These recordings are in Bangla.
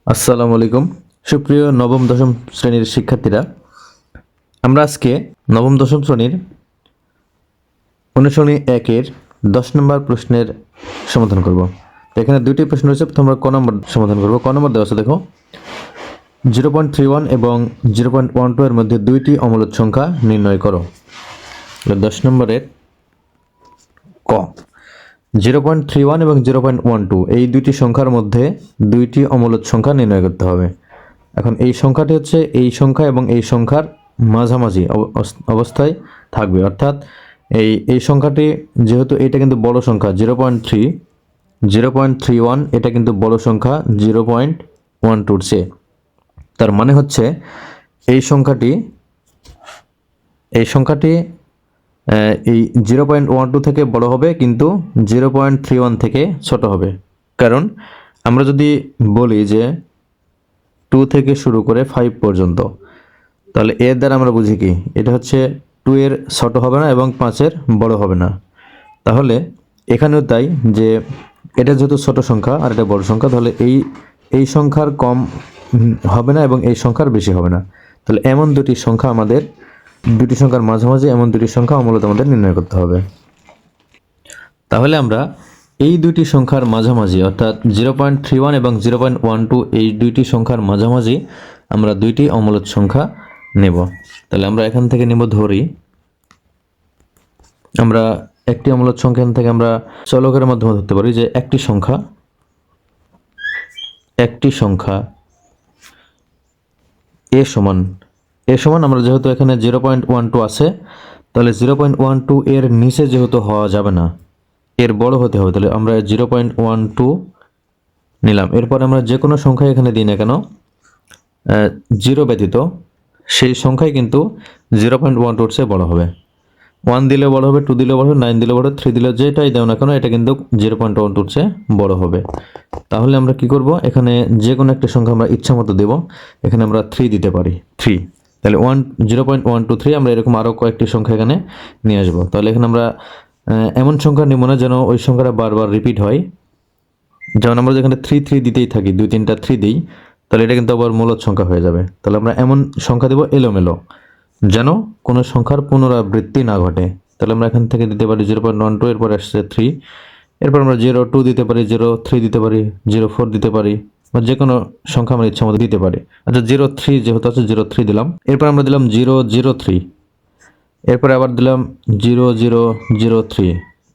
আসসালামু আলাইকুম সুপ্রিয় নবম দশম শ্রেণীর শিক্ষার্থীরা, আমরা আজকে নবম দশম শ্রেণীর অনুশীলনী 1-এর 10 নম্বর প্রশ্নের সমাধান করব। এখানে দুইটি প্রশ্ন রয়েছে, তোমরা ক নম্বর সমাধান করবো। ক নম্বর দেওয়া আছে, দেখো 0.31 এবং 0.12 এর মধ্যে দুইটি অমূলদ সংখ্যা নির্ণয় করো। 10 নম্বরের ক 0.31 এবং 0.12 এই দুইটি সংখ্যার মধ্যে দুইটি অমূলদ সংখ্যা নির্ণয় করতে হবে। এখন এই সংখ্যাটি হচ্ছে এই সংখ্যা এবং এই সংখ্যার মাঝামাঝি অবস্থায় থাকবে, অর্থাৎ এই সংখ্যাটি যেহেতু এটা কিন্তু বড় সংখ্যা 0.31 এটা কিন্তু বড় সংখ্যা 0.12 চেয়ে, তার মানে হচ্ছে এই সংখ্যাটি এই 0.12 থেকে বড় হবে, কিন্তু 0.31 থেকে ছোট হবে। কারণ আমরা যদি বলি যে 2 থেকে শুরু করে 5 পর্যন্ত, তাহলে এর দ্বারা আমরা বুঝি কি, এটা হচ্ছে 2 এর ছোট হবে না এবং 5 এর বড় হবে না। তাহলে এখানেও তাই, যে এটা যেহেতু ছোট সংখ্যা আর এটা বড় সংখ্যা, তাহলে এই সংখ্যার কম হবে না এবং এই সংখ্যার বেশি হবে না। তাহলে এমন দুটি সংখ্যার মাঝামাঝি এমন দুটি সংখ্যা অমূলদ আমাদের নির্ণয় করতে হবে। তাহলে আমরা এই দুইটি সংখ্যার মাঝামাঝি অর্থাৎ 0.31 এবং 0.12 এই দুইটি সংখ্যার মাঝামাঝি আমরা দুইটি অমূলদ সংখ্যা নেব। তাহলে আমরা এখান থেকে নেব, ধরি আমরা একটি অমূলদ সংখ্যা থেকে আমরা চলকের মাধ্যমে ধরতে পারি যে একটি সংখ্যা এ সমান আমরা যেহেতু এখানে 0.12 আছে, তাহলে 0.12 এর নিচে যেহেতু হওয়া যাবে না, এর বড় হতে হবে, তাহলে আমরা 0.12 নিলাম। এরপর আমরা যে কোনো সংখ্যা এখানে দিই না কেন, 0 ব্যতীত সেই সংখ্যাই কিন্তু 0.12 চেয়ে বড় হবে। 1 দিলে বড় হবে, 2 দিলে বড় হবে, 9 দিলে বড় হবে, 3 দিলে যেটাই দাও না কেন এটা কিন্তু 0.12 চেয়ে বড় হবে। তাহলে আমরা কি করব, এখানে যে কোনো একটা সংখ্যা আমরা ইচ্ছা মতো দেব। এখানে আমরা 3 দিতে পারি, 3। তাহলে 0.123 আমরা এরকম আরও কয়েকটি সংখ্যা এখানে নিয়ে আসবো। তাহলে এখানে আমরা এমন সংখ্যা নিব না যেন ওই সংখ্যাটা বারবার রিপিট হয়। যেমন আমরা যেখানে 3 দিতেই থাকি, 2-3টা 3 দিই, তাহলে এটা কিন্তু আবার মূলদ সংখ্যা হয়ে যাবে। তাহলে আমরা এমন সংখ্যা দেব এলোমেলো, যেন কোনো সংখ্যার পুনরাবৃত্তি না ঘটে। তাহলে আমরা এখান থেকে দিতে পারি 0.12, এরপর আসছে 3, এরপর আমরা 0.2 দিতে পারি, 0.3 দিতে পারি, 0.4 দিতে পারি, বা যে কোনো সংখ্যা আমরা ইচ্ছা মতো দিতে পারি। আচ্ছা 0.3 যেহেতু আছে 0.3 দিলাম, এরপর আমরা দিলাম 0.03, এরপরে আবার দিলাম 0.003,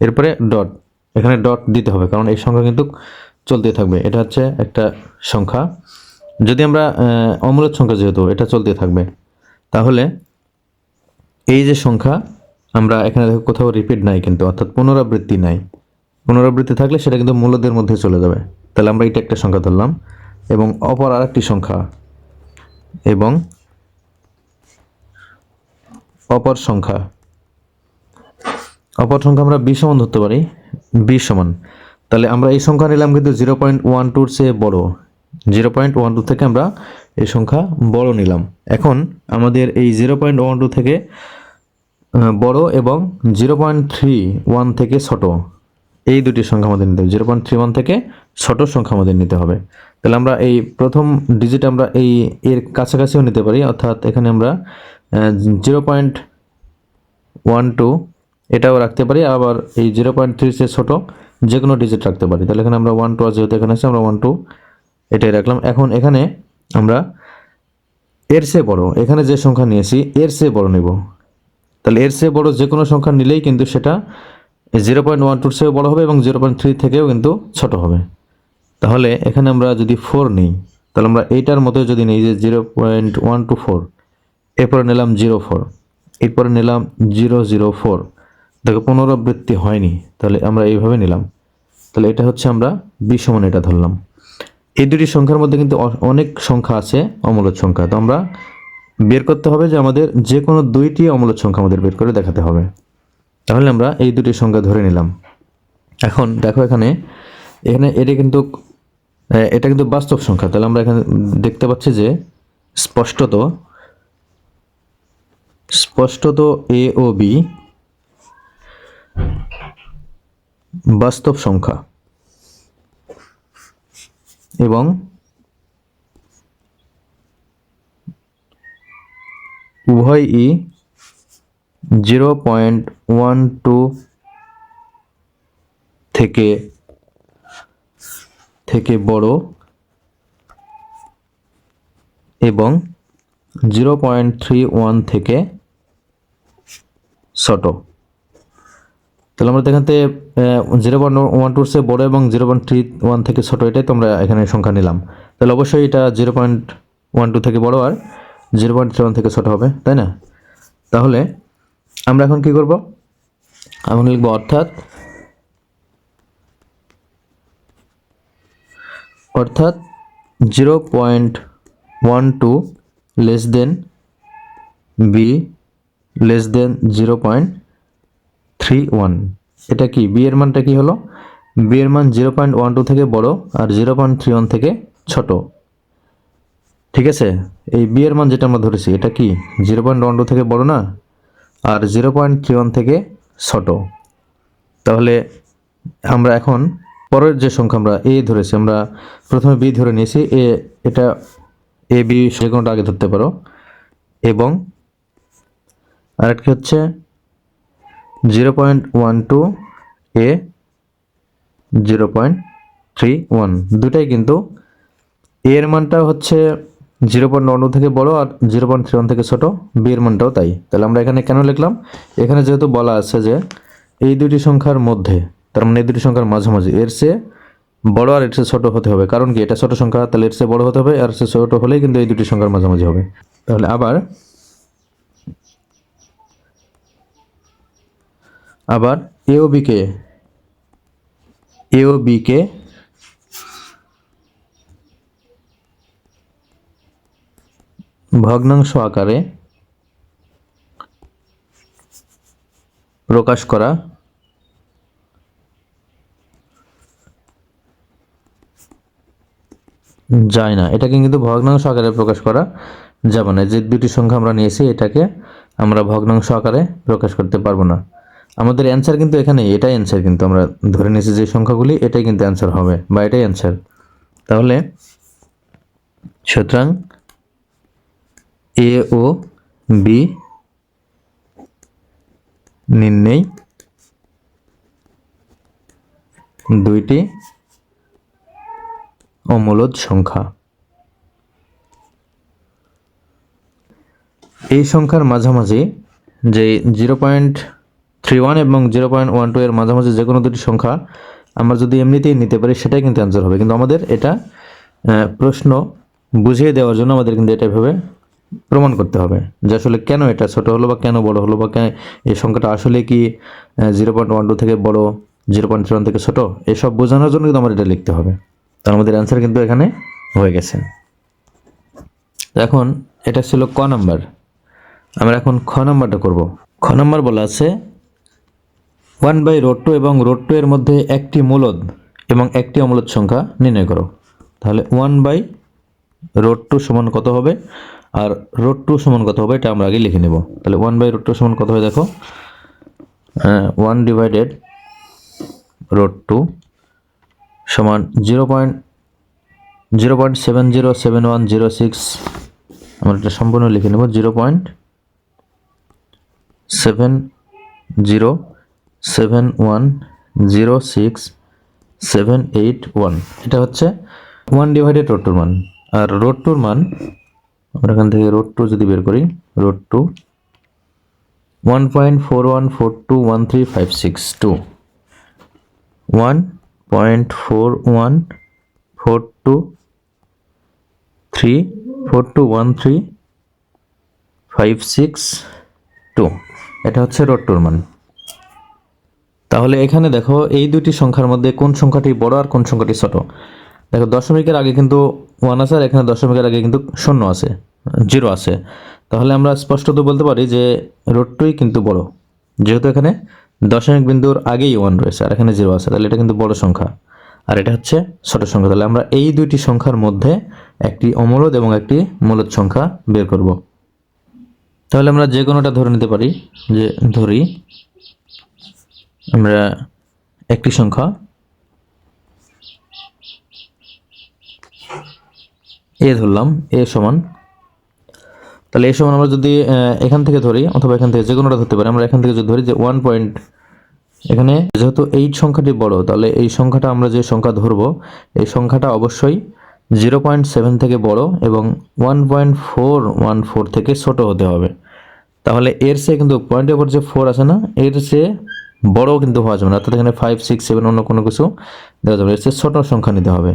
এরপরে ডট। এখানে ডট দিতে হবে কারণ এই সংখ্যা কিন্তু চলতে থাকবে, এটা হচ্ছে একটা সংখ্যা। যদি আমরা অমূলদ সংখ্যা যেহেতু এটা চলতে থাকবে, তাহলে এই যে সংখ্যা আমরা এখানে দেখো কোথাও রিপিট নাই কিন্তু, অর্থাৎ পুনরাবৃত্তি নাই। পুনরাবৃত্তি থাকলে সেটা কিন্তু মূলদের মধ্যে চলে যাবে। তাহলে আমরা এটা একটা সংখ্যা ধরলাম, এবং অপর আরেকটি সংখ্যা অপর সংখ্যা আমরা 20 সমান ধরতে পারি, 20 সমান। তাহলে আমরা এই সংখ্যা নিলাম কিন্তু 0.12 চেয়ে বড়, 0.12 থেকে আমরা এই সংখ্যা বড় নিলাম। এখন আমাদের এই 0.12 থেকে বড় এবং 0.31 থেকে ছোট এই দুটি সংখ্যা আমাদের নিতে হবে। 0.31 থেকে ছোট সংখ্যা আমাদের নিতে হবে। তাহলে আমরা এই প্রথম ডিজিট আমরা এর কাছাকাছিও নিতে পারি, অর্থাৎ এখানে আমরা 0.12 এটাও রাখতে পারি, আবার এই 0.3 চেয়ে ছোট যে কোনো ডিজিট রাখতে পারি। তাহলে এখানে আমরা 12 যেহেতু এখানে আছে, আমরা 12 এটাই রাখলাম। এখন এখানে আমরা এর চেয়ে বড়, এখানে যে সংখ্যা নিয়েছি এর চেয়ে বড় নেব। তাহলে এর চেয়ে বড় যে কোনো সংখ্যা নিলেই কিন্তু সেটা 0.12 চেয়েও বড় হবে এবং 0.3 থেকেও কিন্তু ছোট হবে। তাহলে এখানে আমরা যদি 4 নিই, তাহলে আমরা এইটার মতো যদি নিই যে 0.124, এরপরে নিলাম 0.4, এরপরে নিলাম 0.04, দেখো পুনরাবৃত্তি হয়নি, তাহলে আমরা এইভাবে নিলাম। তাহলে এটা হচ্ছে আমরা 20 সমান এটা ধরলাম। এই দুটি সংখ্যার মধ্যে কিন্তু অনেক সংখ্যা আছে অমূলদ সংখ্যা, তো আমরা বের করতে হবে যে আমাদের যে কোনো দুইটি অমূলদ সংখ্যা আমাদের বের করে দেখাতে হবে। তাহলে আমরা এই দুটি সংখ্যা ধরে নিলাম। এখন দেখো এখানে এটা কিন্তু বাস্তব সংখ্যা। তাহলে আমরা এখানে দেখতে পাচ্ছি যে স্পষ্টত এ ও বি বাস্তব সংখ্যা, এবং উভয়ই 0.12 থেকে বড় এবং 0.31 থেকে ছোট। তাহলে আমরা দেখাতে 0.12 সে বড় এবং 0.31 থেকে ছোট, এটাই তো আমরা এখানে সংখ্যা নিলাম। তাহলে অবশ্যই এটা 0.12 থেকে বড় আর 0.31 থেকে ছোট হবে, তাই না? তাহলে আমরা এখন কি করব, এখন লিখব অর্থাৎ 0.12 less than B less than 0.31। এটা কি, বি এর মানটা কি হলো? বি এর মান 0.12 থেকে বড় আর 0.31 থেকে ছোট। ঠিক আছে, এই বি এর মান যেটা আমরা ধরেছি এটা কি 0.12 থেকে বড় না, আর 0.31 থেকে ছোট। তাহলে আমরা এখন পরের যে সংখ্যা আমরা এ ধরেছি, আমরা প্রথমে বি ধরে নিয়েছি, এটা এ বি যে কোনোটা আগে ধরতে পারো, এবং আরেকটি হচ্ছে 0.12 এ 0.31, দুটাই কিন্তু এ এর মানটা হচ্ছে 0.12 থেকে বড় আর 0.31 থেকে ছোট, বি এর মানটাও তাই। তাহলে আমরা এখানে কেন লিখলাম, এখানে যেহেতু বলা আছে যে এই দুটি সংখ্যার মধ্যে, তার মানে এই দুটি সংখ্যার মাঝামাঝি এর চেয়ে বড় আর এর চেয়ে ছোট হতে হবে, কারণ কি এটা ছোট সংখ্যা, তাহলে এর চেয়ে বড় হতে হবে, আর এর চেয়ে ছোট হলেই কিন্তু এই দুটি সংখ্যার মাঝামাঝি হবে। তাহলে আবার এ ও বি কে ভগ্নাংশ আকারে প্রকাশ করা যায় না। এটাকে কিন্তু ভগ্নাংশ আকারে প্রকাশ করা যাবে না। যে দুটি সংখ্যা আমরা নিয়েছি এটাকে আমরা ভগ্নাংশ আকারে প্রকাশ করতে পারবো না। আমাদের অ্যান্সার কিন্তু এখানে এটাই অ্যান্সার, কিন্তু আমরা ধরে নিয়েছি যে সংখ্যাগুলি এটাই কিন্তু অ্যান্সার হবে, বা এটাই অ্যান্সার। তাহলে সুতরাং এ ও বি নির্ণয় দুইটি অমূলদ সংখ্যা। এই সংখ্যার মাঝামাঝি যে 0.31 এবং 0.12 এর মাঝামাঝি যে কোনো দুটি সংখ্যা আমরা যদি এমনিতেই নিতে পারি সেটাই কিন্তু অ্যান্সার হবে, কিন্তু আমাদের এটা প্রশ্ন বুঝিয়ে দেওয়ার জন্য আমাদের কিন্তু এটা এভাবে প্রমাণ করতে হবে যে আসলে কেন এটা ছোট হলো বা কেন বড় হলো, বা এই সংখ্যাটা আসলে কি 0.12 থেকে বড়, 0.31 থেকে ছোট, এসব বোঝানোর জন্য কিন্তু আমাদের এটা লিখতে হবে। তার আমাদের অ্যান্সার কিন্তু এখানে হয়ে গেছে। এখন এটা ছিল ক নাম্বার, আমরা এখন খ নাম্বারটা করব। খ নাম্বার বলা আছে 1/√2 এবং √2 এর মধ্যে একটি মূলদ এবং একটি অমূলদ সংখ্যা নির্ণয় করো। তাহলে 1/√2 সমান কত হবে আর √2 সমান কত হবে এটা আমরা আগে লিখে নেব। তাহলে 1/√2 সমান কত হয় দেখো, 1/√2 সমান 0.707106, আমরা এটা সম্পূর্ণ লিখে নেব 0.707106,781, এটা হচ্ছে 1/√2 মান। আর √2 মান আমরা এখান থেকে √2 যদি বের করি, √2 1.41421356, 1.41421356, এটা হচ্ছে √2 মান। তাহলে এখানে দেখো এই দুটি সংখ্যার মধ্যে কোন সংখ্যাটি বড় আর কোন সংখ্যাটি ছোট। দেখো দশমিকের আগে কিন্তু 1 আছে আর এখানে দশমিকের আগে কিন্তু 0 আছে, 0 আছে। তাহলে আমরা স্পষ্টত বলতে পারি যে √2ই কিন্তু বড়, যেহেতু এখানে দশমিক বিন্দুর আগেই 1 রয়েছে আর এখানে 0 আছে, তাহলে এটা কিন্তু বড় সংখ্যা আর এটা হচ্ছে ছোট সংখ্যা। তাহলে আমরা এই দুইটি সংখ্যার মধ্যে একটি অমূলদ এবং একটি মূলদ সংখ্যা বের করব। তাহলে আমরা যে কোনোটা ধরে নিতে পারি, যে ধরি আমরা একটি সংখ্যা এ ধরলাম, এ সমান, তাহলে এই সমান আমরা যদি এখান থেকে ধরি অথবা এখান থেকে যে কোনোটা ধরতে পারি, আমরা এখান থেকে যদি ধরি যে 1 পয়েন্ট, এখানে যেহেতু 8 সংখ্যাটি বড়, তাহলে এই সংখ্যাটা আমরা যে সংখ্যা ধরবো এই সংখ্যাটা অবশ্যই 0.7 থেকে বড় এবং 1.414 থেকে ছোট হতে হবে। তাহলে এর চেয়ে কিন্তু পয়েন্টের উপর যে 4 আছে না, এর চেয়ে বড় কিন্তু হওয়া যাবে না, অর্থাৎ এখানে 5, 6, 7 অন্য কোনো কিছু দেওয়া যাবে, এর চেয়ে ছোট সংখ্যা নিতে হবে।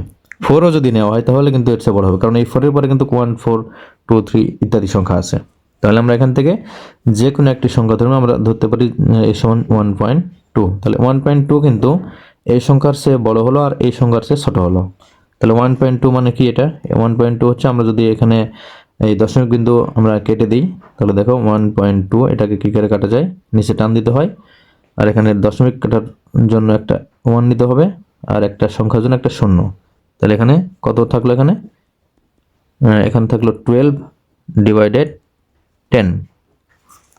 4ও যদি নেওয়া হয় তাহলে কিন্তু এর চেয়ে বড় হবে, কারণ এই 4 এর পরে কিন্তু 1, 4, 2, 3 ইত্যাদি সংখ্যা আছে। তাহলে আমরা এখান থেকে যে কোনো একটি সংখ্যা ধরুন আমরা ধরতে পারি এই সমান 1.2। তাহলে 1.2 কিন্তু এই সংখ্যার চেয়ে বড় হলো আর এই সংখ্যার চেয়ে ছোট হলো। তাহলে 1.2 মানে কি, এটা 1.2 হচ্ছে, আমরা যদি এখানে এই দশমিক বিন্দু আমরা কেটে দিই তাহলে দেখো 1.2 এটাকে কি করে কাটা যায়, নিচে টান দিতে হয়, আর এখানে দশমিক কাটার জন্য একটা 1 নিতে হবে আর একটা সংখ্যার জন্য একটা 0। তাহলে এখানে কত থাকলো, এখানে থাকলো 12 ডিভাইডেড 10।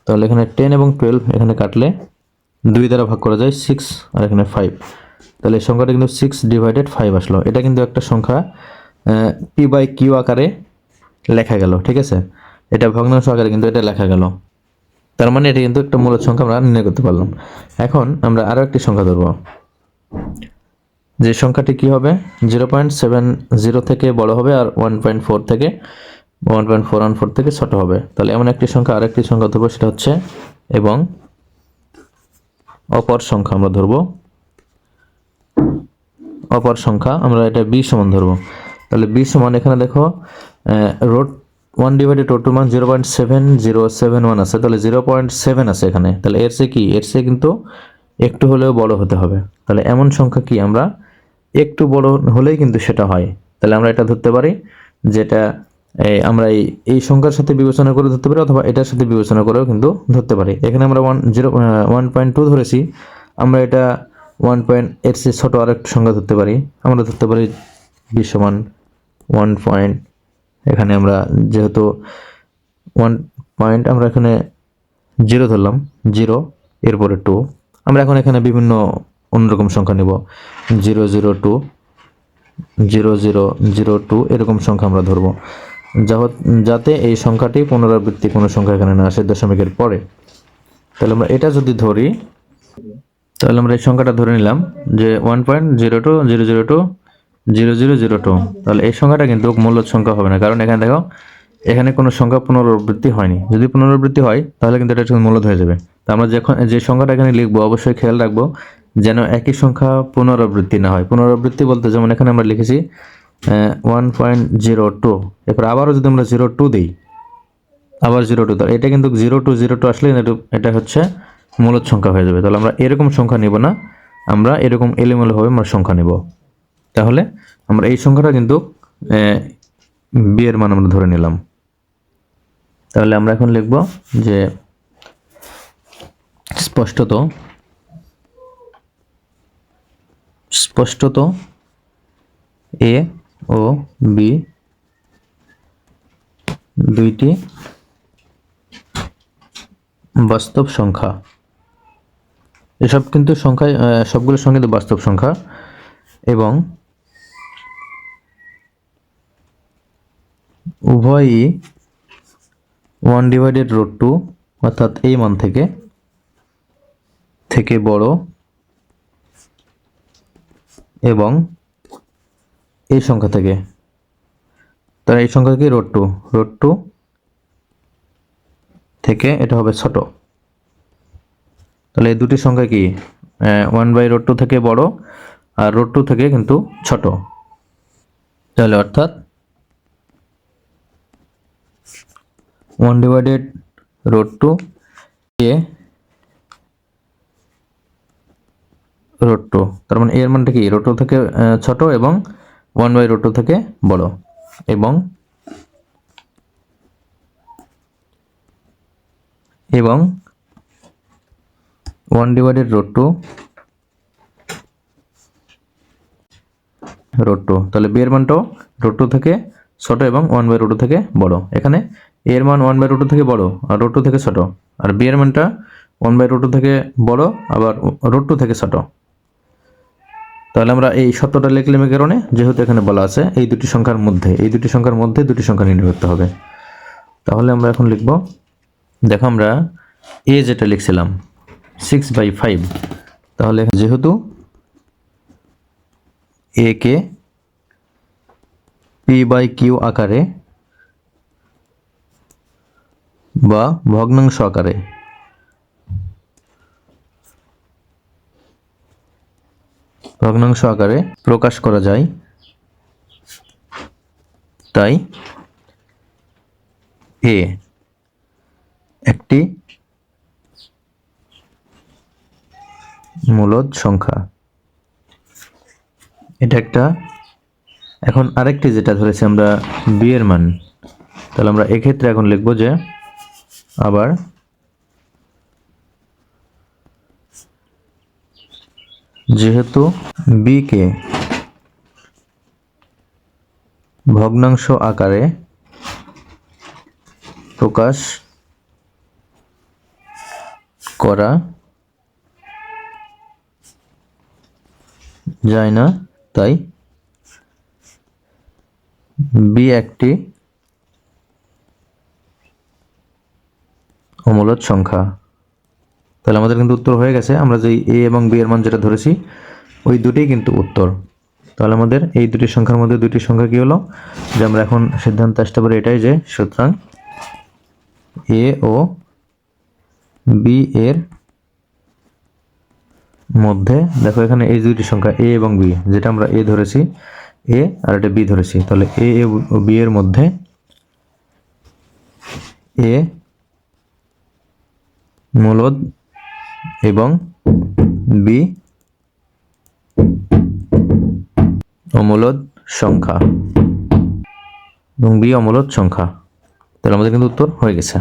তাহলে এখানে 10 এবং 12 এখানে কাটলে 2 দ্বারা ভাগ করা যায় 6 আর এখানে 5। তাহলে এই সংখ্যাটা কিন্তু 6 ডিভাইডেড 5 আসলো। এটা কিন্তু একটা সংখ্যা p/q আকারে লেখা গেল, ঠিক আছে, এটা ভগ্নাংশ আকারে কিন্তু এটা লেখা গেল। তার মানে এটা কিন্তু একটা মূলদ সংখ্যা আমরা নির্ণয় করতে পারলাম। এখন আমরা আরো একটি সংখ্যা ধরব, যে সংখ্যাটি কি হবে 0.70 থেকে বড় হবে আর 1.4 থেকে 1.414 থেকে ছোট হবে। তাহলে এমন একটি সংখ্যা আরেকটি সংখ্যা ধরবো, সেটা হচ্ছে এবং অপর সংখ্যা আমরা ধরবো, অপর সংখ্যা আমরা এটা b সমান ধরবো। তাহলে b সমান এখানে দেখো রুট 1 ডিভাইডেড রুট 2 মান 0.7071 আছে, তাহলে 0.7 আছে এখানে। তাহলে এর চেয়ে কি, এর চেয়ে কিন্তু একটু হলেও বড় হতে হবে। তাহলে এমন সংখ্যা কি আমরা একটু বড় হলেই কিন্তু সেটা হয়। তাহলে আমরা এটা ধরতে পারি যেটা আমরা এই সংখ্যার সাথে বিবেচনা করে ধরতে পারি অথবা এটার সাথে বিবেচনা করেও কিন্তু ধরতে পারি। এখানে আমরা 1.2 ধরেছি, আমরা এটা 1 পয়েন্ট এর চেয়ে ছোট আরেকটা সংখ্যা ধরতে পারি, আমরা ধরতে পারি b সমান 1 পয়েন্ট। এখানে আমরা যেহেতু 1 পয়েন্ট আমরা এখানে 0 ধরলাম, 0 এরপরে 2, আমরা এখন এখানে বিভিন্ন অন্যরকম সংখ্যা নিব, 002, 0002 এরকম সংখ্যা আমরা ধরবো, যাতে এই সংখ্যাটি পুনরাবৃত্তি কোনো সংখ্যা এখানে না আসে দশমিকের পরে। তাহলে আমরা এটা যদি ধরি, তাহলে আমরা এই সংখ্যাটা ধরে নিলাম যে 1.0200200002। তাহলে এই সংখ্যাটা কিন্তু মূলদ সংখ্যা হবে না, কারণ এখানে দেখো এখানে কোনো সংখ্যা পুনরাবৃত্তি হয়নি। যদি পুনরাবৃত্তি হয় তাহলে কিন্তু এটা মূলদ হয়ে যাবে। তো আমরা যখন যে সংখ্যাটা এখানে লিখবো অবশ্যই খেয়াল রাখবো যেন একই সংখ্যা পুনরাবৃত্তি না হয়। পুনরাবৃত্তি বলতে যেমন এখানে আমরা লিখেছি 1.02, এরপর আবারও যদি আমরা 02 দিই, আবার 02, তাহলে এটা কিন্তু 0202 আসলে এটা হচ্ছে মূলদ সংখ্যা হয়ে যাবে। তাহলে আমরা এরকম সংখ্যা নিব না, আমরা এরকম এলোমেলোভাবে আমরা সংখ্যা নিব। তাহলে আমরা এই সংখ্যাটা কিন্তু b এর মান আমরা ধরে নিলাম। তাহলে আমরা এখন লিখব যে স্পষ্টত a ও b দুইটি বাস্তব সংখ্যা। এসব কিন্তু সংখ্যায় সবগুলো সংখ্যা কিন্তু বাস্তব সংখ্যা এবং উভয়ই 1/√2 অর্থাৎ এই মান থেকে বড় এবং এই সংখ্যা থেকে, তার এই সংখ্যা কি √2 থেকে এটা হবে ছোট। তাহলে এই দুটি সংখ্যা কি 1/√2 থেকে বড় আর √2 থেকে কিন্তু ছোট। তাহলে অর্থাৎ 1/√2 এ √2, তার মানে এর মানটা কি √2 থেকে ছোট এবং 1/√2 থেকে বড়, এবং 1/√2 তাহলে b এর মানটাও √2 থেকে ছোট এবং 1/√2 থেকে বড়। এখানে a এর মান 1/√2 থেকে বড় আর √2 থেকে ছোট, আর b এর মানটা 1/√2 থেকে বড় আবার √2 থেকে ছোট। তাহলে আমরা এই সত্যটা লিখলাম এই কারণে যেহেতু এখানে বলা আছে এই দুটি সংখ্যার মধ্যে দুটি সংখ্যা নির্ণয় করতে হবে। তাহলে আমরা এখন লিখব, দেখো আমরা এ যেটা লিখছিলাম 6/5, তাহলে যেহেতু এ কে p/q আকারে বা ভগ্নাংশ আকারে প্রকাশ করা যায়, তাই এ একটি মূলদ সংখ্যা। এটা একটা। এখন আরেকটি যেটা ধরেছি আমরা বি এর মান, তাহলে আমরা এক্ষেত্রে এখন লিখব যে আবার যেহেতু বি কে ভগ্নাংশ আকারে প্রকাশ করা যায় না, তাই বি একটি অমূলদ সংখ্যা। তাহলে আমাদের কিন্তু উত্তর হয়ে গেছে। আমরা যে এ এবং বি এর মান যেটা ধরেছি ওই দুটোই কিন্তু উত্তর। তাহলে আমাদের এই দুটি সংখ্যার মধ্যে দুটি সংখ্যা কি হলো, যে আমরা এখন সিদ্ধান্ত আসতে পারি এটাই যে সুতরাং এ ও বি এর মধ্যে, দেখো এখানে এই দুটি সংখ্যা এ এবং বি, যেটা আমরা এ ধরেছি এ আর এটা বি ধরেছি, তাহলে এ ও বি এর মধ্যে এ মূলদ এবং বি অমূলদ সংখ্যা, এবং বি অমূলদ সংখ্যা। তাহলে আমাদের কিন্তু উত্তর হয়ে গেছে।